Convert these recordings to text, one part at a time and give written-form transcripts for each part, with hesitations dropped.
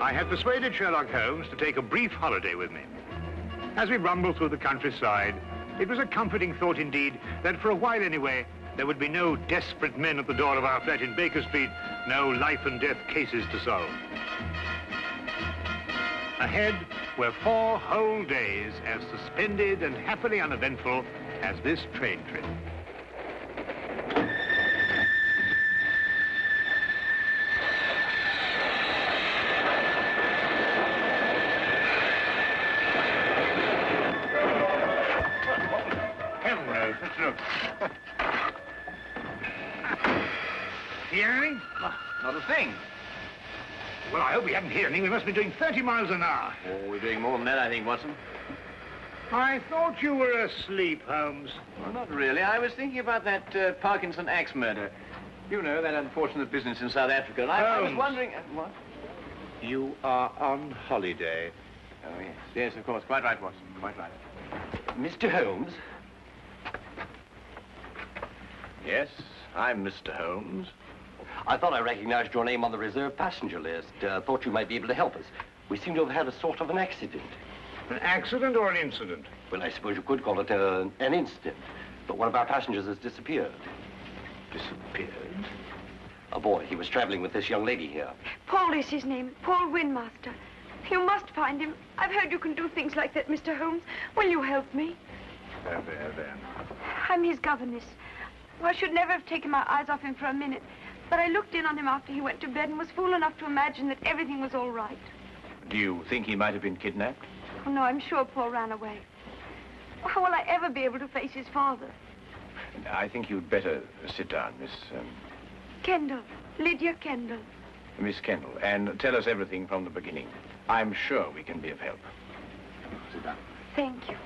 I had persuaded Sherlock Holmes to take a brief holiday with me. As we rumbled through the countryside, it was a comforting thought indeed that for a while anyway, there would be no desperate men at the door of our flat in Baker Street, no life and death cases to solve. Ahead were 4 whole days as suspended and happily uneventful as this train trip. Hear anything? Not a thing. Well, I hope we haven't heard anything. We must be doing 30 miles an hour. Oh, we're doing more than that, I think, Watson. I thought you were asleep, Holmes. Well, not really. I was thinking about that Parkinson axe murder. You know, that unfortunate business in South Africa. And I was wondering... what? You are on holiday. Oh, yes. Yes, of course. Quite right, Watson. Quite right. Mr. Holmes? Yes, I'm Mr. Holmes. I thought I recognized your name on the reserve passenger list. Thought you might be able to help us. We seem to have had a sort of an accident. An accident or an incident? Well, I suppose you could call it an incident. But one of our passengers has disappeared. Disappeared? A boy. He was traveling with this young lady here. Paul is his name. Paul Windmaster. You must find him. I've heard you can do things like that, Mr. Holmes. Will you help me? There. I'm his governess. I should never have taken my eyes off him for a minute. But I looked in on him after he went to bed and was fool enough to imagine that everything was all right. Do you think he might have been kidnapped? Oh, no, I'm sure Paul ran away. How will I ever be able to face his father? I think you'd better sit down, Miss... Kendall. Lydia Kendall. Miss Kendall, and tell us everything from the beginning. I'm sure we can be of help. Sit down. Thank you.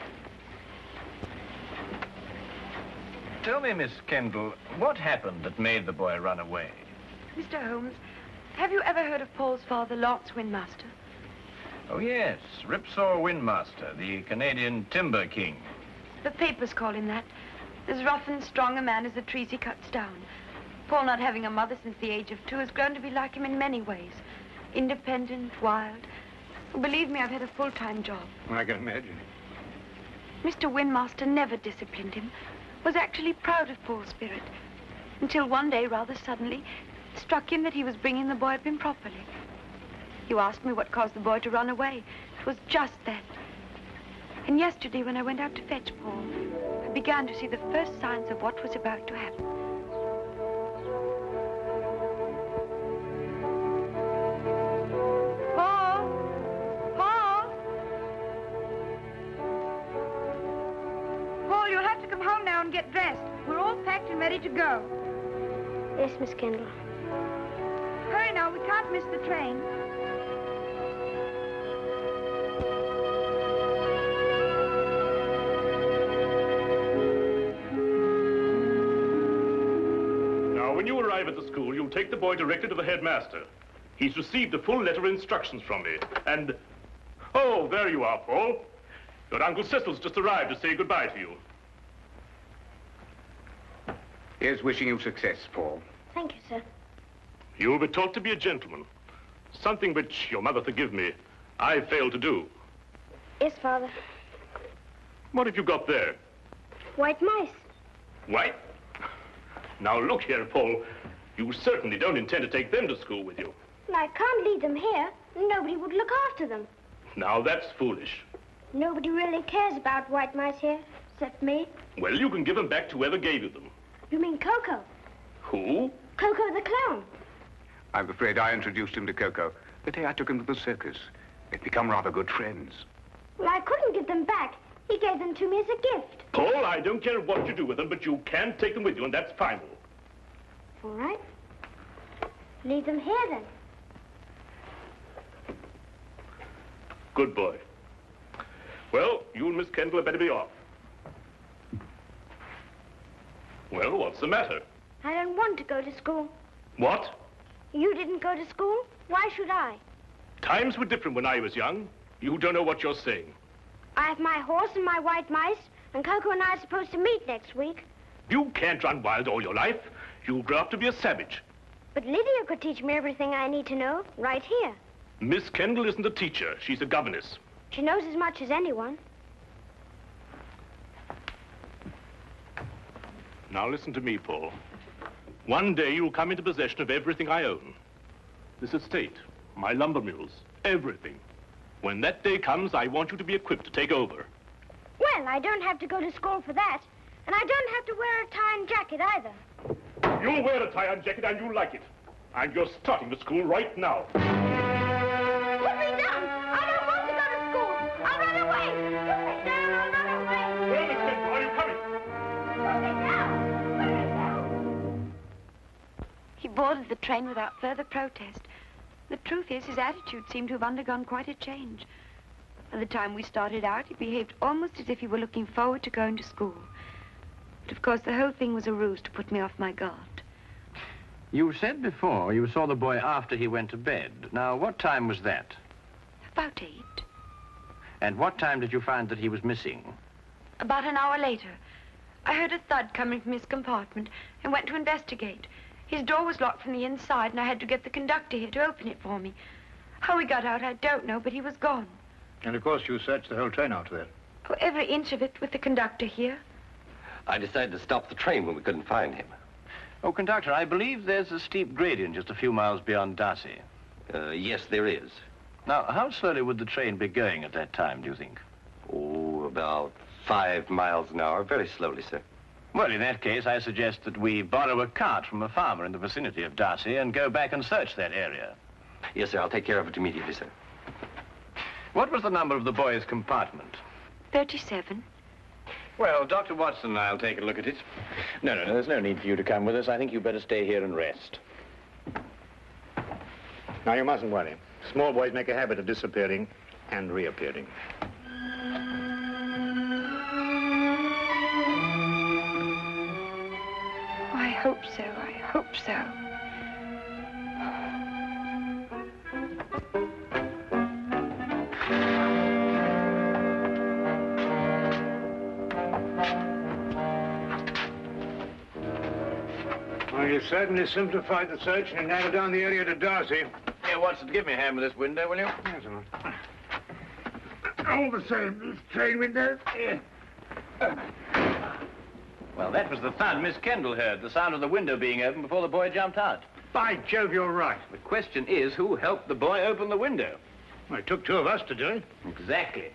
Tell me, Miss Kendall, what happened that made the boy run away? Mr. Holmes, have you ever heard of Paul's father, Lance Windmaster? Oh, yes, Ripsaw Windmaster, the Canadian timber king. The papers call him that. As rough and strong a man as the trees he cuts down. Paul, not having a mother since the age of 2, has grown to be like him in many ways. Independent, wild. Believe me, I've had a full-time job. I can imagine. Mr. Windmaster never disciplined him. Was actually proud of Paul's spirit. Until one day, rather suddenly, it struck him that he was bringing the boy up improperly. You asked me what caused the boy to run away. It was just that. And yesterday, when I went out to fetch Paul, I began to see the first signs of what was about to happen. Paul! Paul! Paul, you'll have to come home now and get dressed. We're all packed and ready to go. Yes, Miss Kendall. Hurry now, we can't miss the train. Now, when you arrive at the school, you'll take the boy directly to the headmaster. He's received a full letter of instructions from me, and... Oh, there you are, Paul. Your Uncle Cecil's just arrived to say goodbye to you. Here's wishing you success, Paul. Thank you, sir. You'll be taught to be a gentleman. Something which, your mother forgive me, I failed to do. Yes, Father. What have you got there? White mice. White? Now look here, Paul. You certainly don't intend to take them to school with you. Well, I can't leave them here. Nobody would look after them. Now that's foolish. Nobody really cares about white mice here, except me. Well, you can give them back to whoever gave you them. You mean Coco? Who? Coco the clown. I'm afraid I introduced him to Coco the day I took him to the circus. They've become rather good friends. Well, I couldn't give them back. He gave them to me as a gift. Paul, I don't care what you do with them, but you can take them with you, and that's final. All right. Leave them here, then. Good boy. Well, you and Miss Kendall had better be off. Well, what's the matter? I don't want to go to school. What? You didn't go to school? Why should I? Times were different when I was young. You don't know what you're saying. I have my horse and my white mice, and Coco and I are supposed to meet next week. You can't run wild all your life. You'll grow up to be a savage. But Lydia could teach me everything I need to know right here. Miss Kendall isn't a teacher. She's a governess. She knows as much as anyone. Now listen to me, Paul. One day you'll come into possession of everything I own. This estate, my lumber mills, everything. When that day comes, I want you to be equipped to take over. Well, I don't have to go to school for that. And I don't have to wear a tie and jacket either. You'll wear a tie and jacket and you'll like it. And you're starting to school right now. Put me down! I don't want to go to school! I'll run away! Put me down! I'll run away! Well, Miss Kendall, are you coming? Put me down! Put me down! He boarded the train without further protest. The truth is, his attitude seemed to have undergone quite a change. By the time we started out, he behaved almost as if he were looking forward to going to school. But of course, the whole thing was a ruse to put me off my guard. You said before you saw the boy after he went to bed. Now, what time was that? About 8. And what time did you find that he was missing? About an hour later, I heard a thud coming from his compartment and went to investigate. His door was locked from the inside, and I had to get the conductor here to open it for me. How he got out, I don't know, but he was gone. And of course you searched the whole train after that. Oh, every inch of it with the conductor here. I decided to stop the train when we couldn't find him. Oh, conductor, I believe there's a steep gradient just a few miles beyond Darcy. Yes, there is. Now, how slowly would the train be going at that time, do you think? Oh, about 5 miles an hour. Very slowly, sir. Well, in that case, I suggest that we borrow a cart from a farmer in the vicinity of Darcy and go back and search that area. Yes, sir. I'll take care of it immediately, sir. What was the number of the boy's compartment? 37. Well, Dr. Watson and I'll take a look at it. No, there's no need for you to come with us. I think you'd better stay here and rest. Now, you mustn't worry. Small boys make a habit of disappearing and reappearing. Oh, I hope so. I hope so. Well, you certainly simplified the search and narrowed down the area to Darcy. Here, Watson, give me a hand with this window, will you? Yes, sir. All the same, this train window. Well, that was the thud Miss Kendall heard, the sound of the window being opened before the boy jumped out. By Jove, you're right. The question is, who helped the boy open the window? Well, it took 2 of us to do it. Exactly.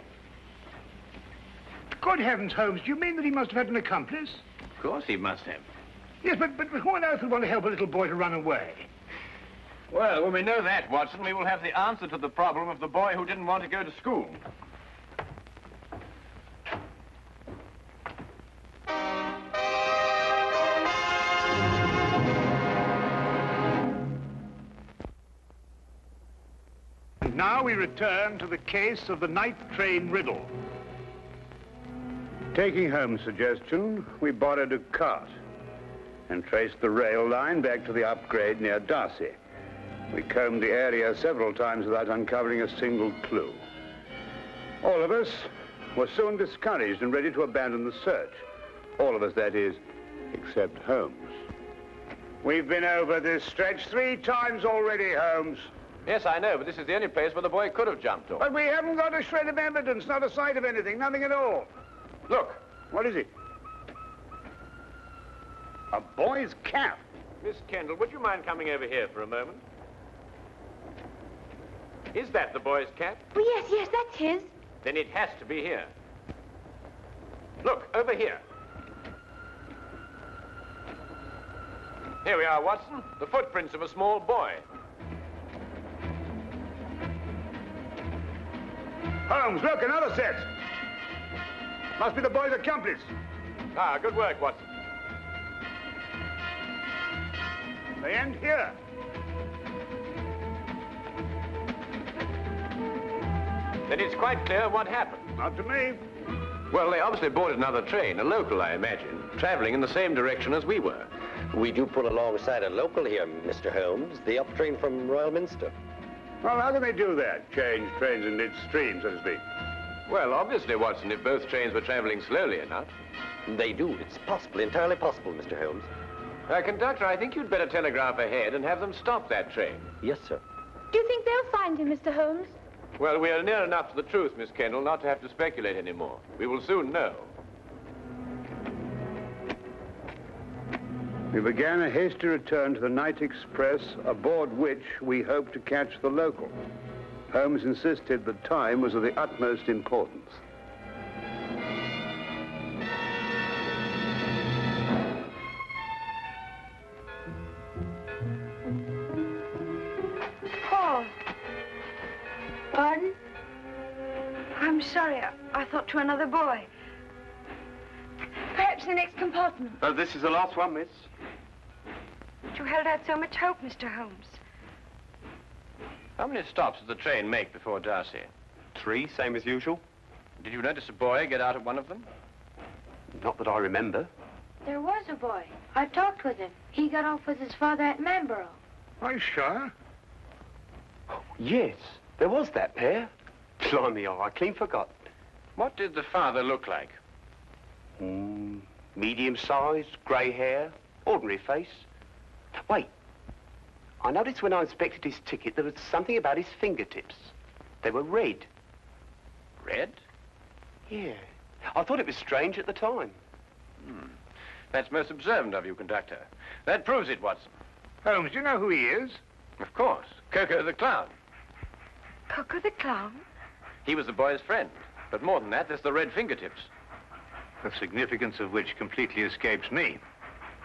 Good heavens, Holmes, do you mean that he must have had an accomplice? Of course he must have. Yes, but who on earth would want to help a little boy to run away? Well, when we know that, Watson, we will have the answer to the problem of the boy who didn't want to go to school. And now we return to the case of the night train riddle. Taking Holmes' suggestion, we borrowed a cart and traced the rail line back to the upgrade near Darcy. We combed the area several times without uncovering a single clue. All of us were soon discouraged and ready to abandon the search. All of us, that is, except Holmes. We've been over this stretch 3 times already, Holmes. Yes, I know, but this is the only place where the boy could have jumped off. But we haven't got a shred of evidence, not a sight of anything, nothing at all. Look. What is it? A boy's cap. Miss Kendall, would you mind coming over here for a moment? Is that the boy's cap? Oh, yes, that's his. Then it has to be here. Look, over here. Here we are, Watson. The footprints of a small boy. Holmes, look, another set. Must be the boy's accomplice. Ah, good work, Watson. They end here. Then it's quite clear what happened. Not to me. Well, they obviously boarded another train, a local, I imagine, traveling in the same direction as we were. We do pull alongside a local here, Mr. Holmes, the up train from Royal Minster. Well, how can they do that? Change trains in midstream, so to speak. Well, obviously, Watson, if both trains were traveling slowly enough. They do. It's possible, entirely possible, Mr. Holmes. Conductor, I think you'd better telegraph ahead and have them stop that train. Yes, sir. Do you think they'll find him, Mr. Holmes? Well, we are near enough to the truth, Miss Kendall, not to have to speculate anymore. We will soon know. We began a hasty return to the night express, aboard which we hoped to catch the local. Holmes insisted that time was of the utmost importance. Paul. Pardon? I'm sorry. I thought to another boy. Perhaps the next compartment. Well, this is the last one, miss. You held out so much hope, Mr. Holmes. How many stops did the train make before Darcy? 3, same as usual. Did you notice a boy get out of one of them? Not that I remember. There was a boy. I talked with him. He got off with his father at Manborough. Are you sure? Yes, there was that pair. Blimey, I clean forgot. What did the father look like? Medium-sized, grey hair, ordinary face. Wait, I noticed when I inspected his ticket there was something about his fingertips. They were red. Red? Yeah. I thought it was strange at the time. That's most observant of you, conductor. That proves it, Watson. Holmes, do you know who he is? Of course. Coco the Clown. Coco the Clown? He was the boy's friend. But more than that, there's the red fingertips. The significance of which completely escapes me.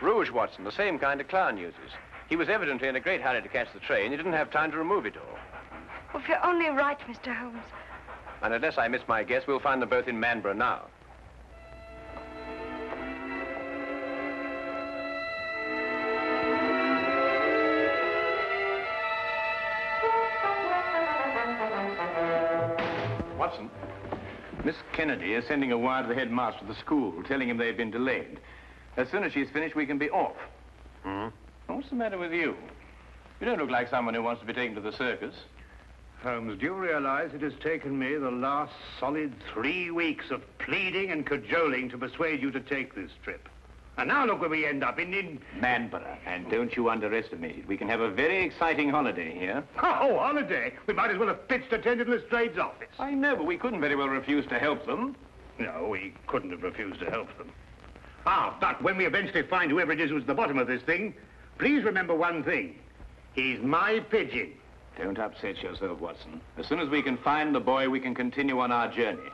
Rouge, Watson, the same kind of clown uses. He was evidently in a great hurry to catch the train. He didn't have time to remove it all. Oh, if you're only right, Mr. Holmes. And unless I miss my guess, we'll find them both in Manborough now. Watson, Miss Kennedy is sending a wire to the headmaster of the school, telling him they've been delayed. As soon as she's finished, we can be off. What's the matter with you? You don't look like someone who wants to be taken to the circus. Holmes, do you realize it has taken me the last solid 3 weeks of pleading and cajoling to persuade you to take this trip? And now look where we end up, in Manborough. And don't you underestimate it. We can have a very exciting holiday here. Oh, holiday? We might as well have pitched a tent in Lestrade's office. I know, but we couldn't very well refuse to help them. No, we couldn't have refused to help them. But when we eventually find whoever it is who's at the bottom of this thing, please remember one thing. He's my pigeon. Don't upset yourself, Watson. As soon as we can find the boy, we can continue on our journey.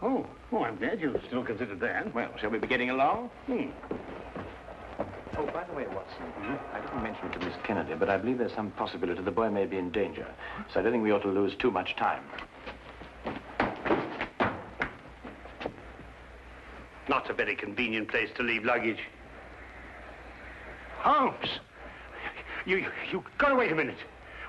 Oh, I'm glad you still considered that. Well, shall we be getting along? Oh, by the way, Watson, I didn't mention it to Miss Kennedy, but I believe there's some possibility the boy may be in danger. So I don't think we ought to lose too much time. Not a very convenient place to leave luggage. Holmes! You gotta wait a minute.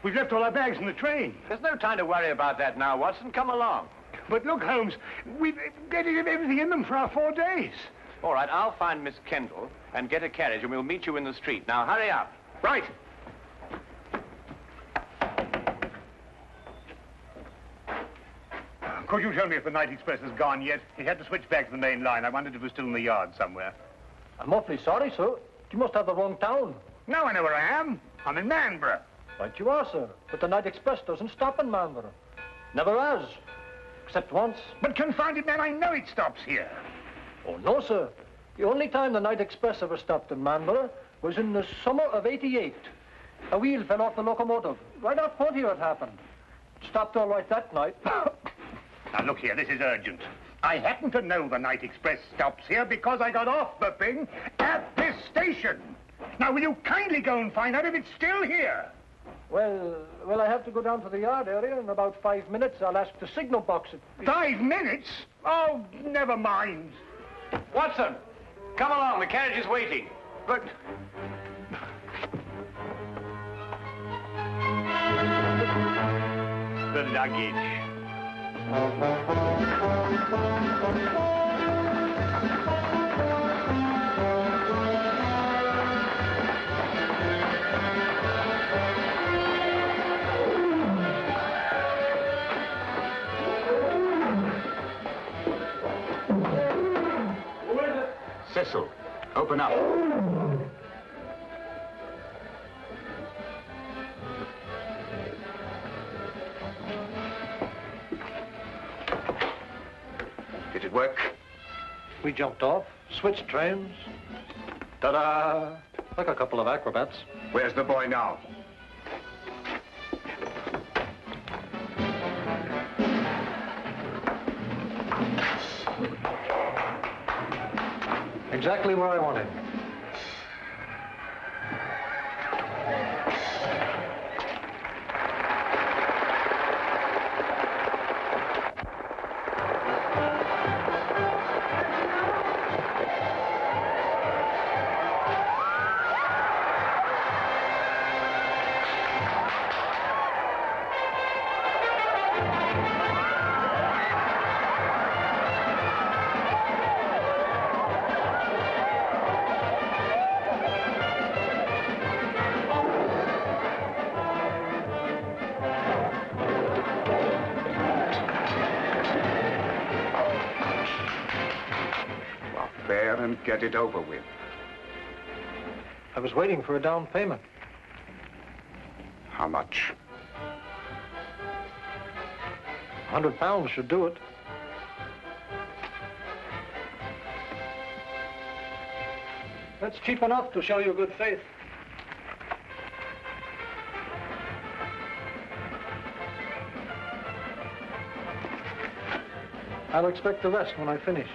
We've left all our bags in the train. There's no time to worry about that now, Watson. Come along. But look, Holmes, we've got everything in them for our 4 days. All right, I'll find Miss Kendall and get a carriage, and we'll meet you in the street. Now, hurry up. Right. Could you tell me if the night express has gone yet? He had to switch back to the main line. I wondered if it was still in the yard somewhere. I'm awfully sorry, sir. You must have the wrong town. No, I know where I am. I'm in Manborough. Right you are, sir. But the night express doesn't stop in Marlborough. Never has. Except once. But confound it, man, I know it stops here. Oh, no, sir. The only time the night express ever stopped in Marlborough was in the summer of '88. A wheel fell off the locomotive. Right out front here it happened. It stopped all right that night. Now, look here, this is urgent. I happen to know the night express stops here because I got off the thing at this station. Now, will you kindly go and find out if it's still here? Well, I have to go down to the yard area. In about 5 minutes, I'll ask the signal box. 5 minutes? Oh, never mind. Watson, come along. The carriage is waiting. But... The luggage. Cecil, open up. Did it work? We jumped off, switched trains. Ta-da! Like a couple of acrobats. Where's the boy now? Exactly where I want him. And get it over with. I was waiting for a down payment. How much? £100 should do it. That's cheap enough to show you good faith. I'll expect the rest when I finished.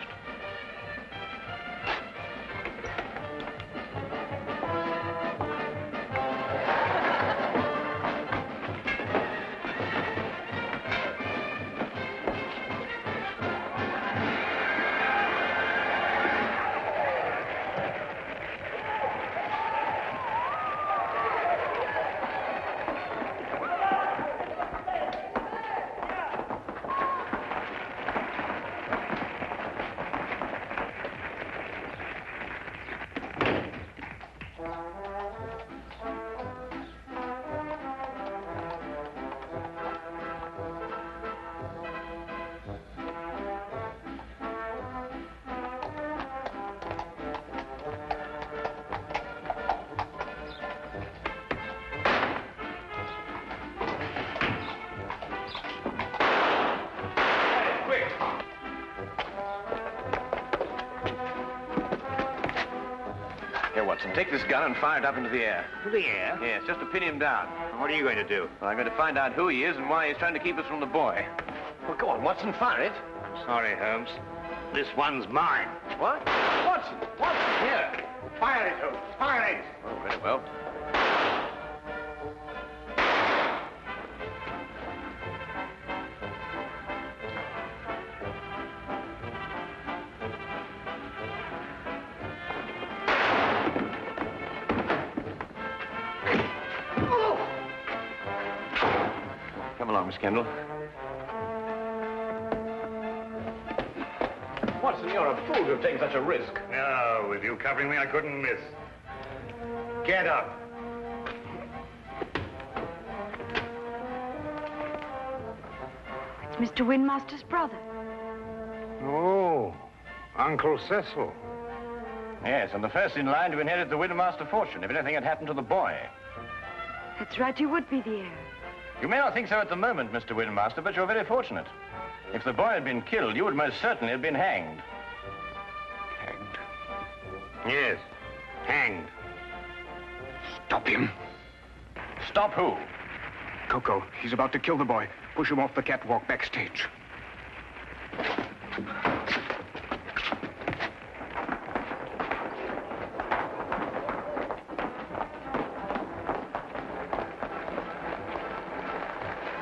Watson, take this gun and fire it up into the air. To the air? Yes, just to pin him down. And what are you going to do? Well, I'm going to find out who he is and why he's trying to keep us from the boy. Well, go on, Watson, fire it. I'm sorry, Holmes. This one's mine. What? Watson! Watson, here! Fire it, Holmes. Fire it! Oh, very well. Come along, Miss Kendall. Watson, you're a fool to have taken such a risk. No, with you covering me, I couldn't miss. Get up. It's Mr. Windmaster's brother. Oh, Uncle Cecil. Yes, and the first in line to inherit the Windmaster fortune if anything had happened to the boy. That's right, you would be the heir. You may not think so at the moment, Mr. Windmaster, but you're very fortunate. If the boy had been killed, you would most certainly have been hanged. Hanged? Yes, hanged. Stop him. Stop who? Coco, he's about to kill the boy. Push him off the catwalk backstage.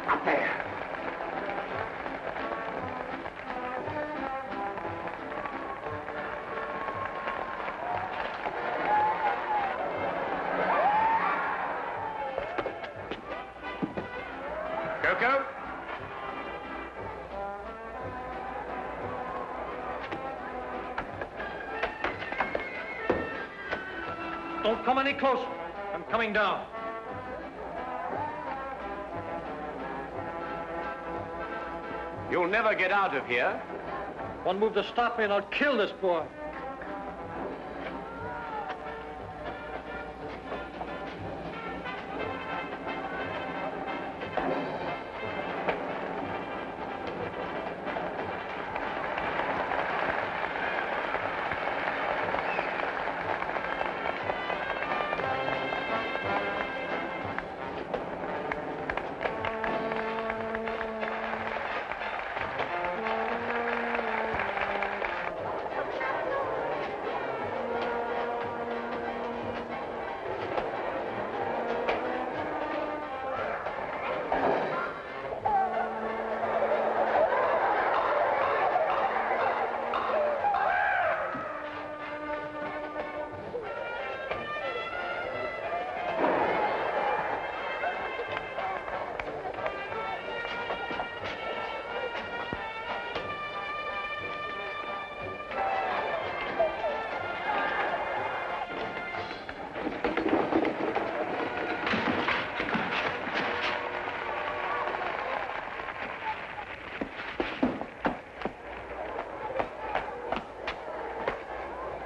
Up there. Coco? Don't come any closer. I'm coming down. You'll never get out of here. One move to stop me and I'll kill this boy.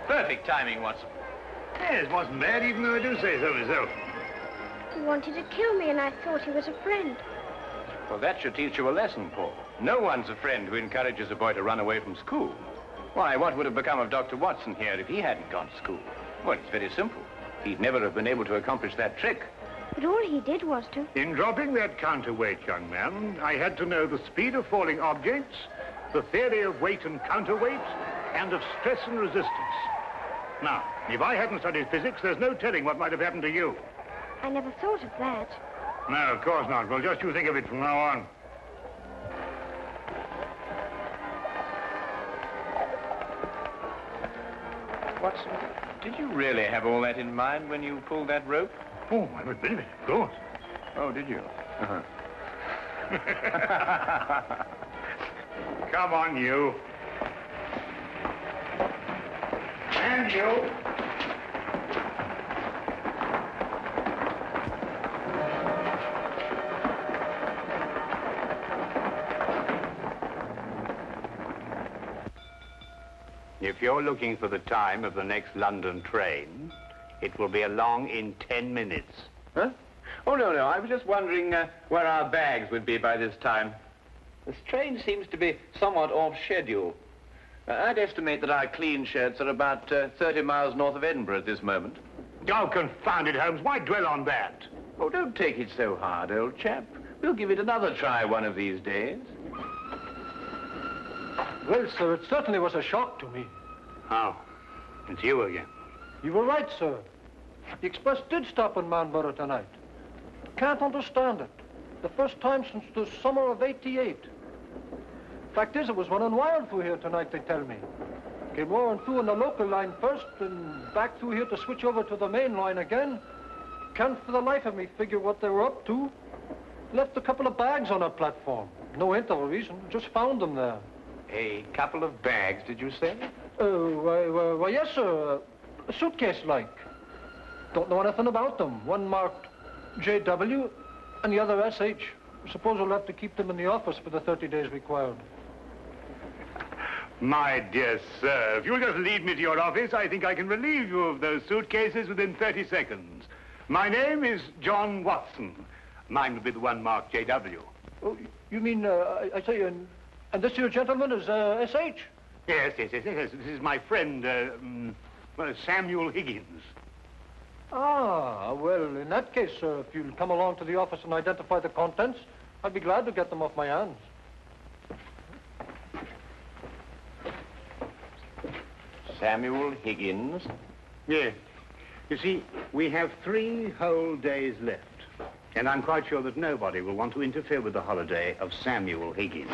Perfect timing, Watson. Yes, wasn't bad, even though I do say so myself. He wanted to kill me, and I thought he was a friend. Well, that should teach you a lesson, Paul. No one's a friend who encourages a boy to run away from school. Why, what would have become of Dr. Watson here if he hadn't gone to school? Well, it's very simple. He'd never have been able to accomplish that trick. But all he did was to... In dropping that counterweight, young man, I had to know the speed of falling objects, the theory of weight and counterweight, and of stress and resistance. Now, if I hadn't studied physics, there's no telling what might have happened to you. I never thought of that. No, of course not. Well, just you think of it from now on. Watson, did you really have all that in mind when you pulled that rope? Oh, every bit of it, of course. Oh, did you? Uh-huh. Come on, you. And you. If you're looking for the time of the next London train, it will be along in 10 minutes. Huh? Oh, no. I was just wondering where our bags would be by this time. This train seems to be somewhat off schedule. I'd estimate that our clean shirts are about 30 miles north of Edinburgh at this moment. Oh, confound it, Holmes. Why dwell on that? Oh, don't take it so hard, old chap. We'll give it another try one of these days. Well, sir, it certainly was a shock to me. Oh, it's you again. You were right, sir. The express did stop in Marlborough tonight. Can't understand it. The first time since the summer of '88. Fact is, it was running wild through here tonight, they tell me. Came roaring through on the local line first, and back through here to switch over to the main line again. Can't for the life of me figure what they were up to. Left a couple of bags on our platform. No hint of a reason, just found them there. A couple of bags, did you say? Why, yes, sir. A suitcase-like. Don't know anything about them. One marked JW and the other SH. Suppose we'll have to keep them in the office for the 30 days required. My dear sir, if you'll just lead me to your office, I think I can relieve you of those suitcases within 30 seconds. My name is John Watson. Mine would be the one marked J.W. Oh, you mean, I say, and this here gentleman is, S.H.? Yes. This is my friend, Samuel Higgins. Ah, well, in that case, sir, if you'll come along to the office and identify the contents, I'd be glad to get them off my hands. Samuel Higgins? Yes. You see, we have 3 whole days left. And I'm quite sure that nobody will want to interfere with the holiday of Samuel Higgins.